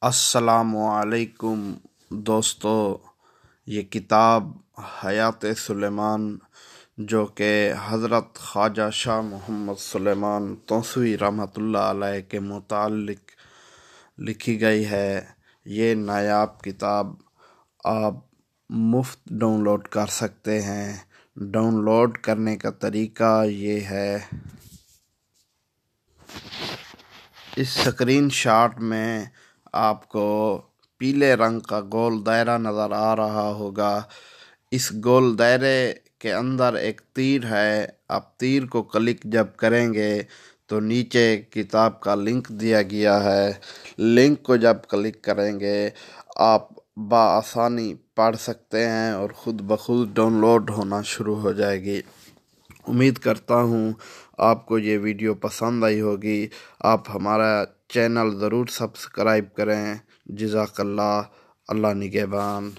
अस्सलामुअलैकुम दोस्तों, ये किताब हयात सुलेमान जो कि हज़रत ख्वाजा शाह मोहम्मद सुलेमान तौसूई रहमतुल्लाह अलैह के मुतालिक लिखी गई है। ये नायाब किताब आप मुफ्त डाउनलोड कर सकते हैं। डाउनलोड करने का तरीका ये है, इस स्क्रीन शॉट में आपको पीले रंग का गोल दायरा नज़र आ रहा होगा। इस गोल दायरे के अंदर एक तीर है। आप तीर को क्लिक जब करेंगे तो नीचे किताब का लिंक दिया गया है। लिंक को जब क्लिक करेंगे आप बआसानी पढ़ सकते हैं और ख़ुद ब खुद डाउनलोड होना शुरू हो जाएगी। उम्मीद करता हूँ आपको ये वीडियो पसंद आई होगी। आप हमारा चैनल ज़रूर सब्सक्राइब करें। जज़ाकल्लाह। अल्लाह निगहबान।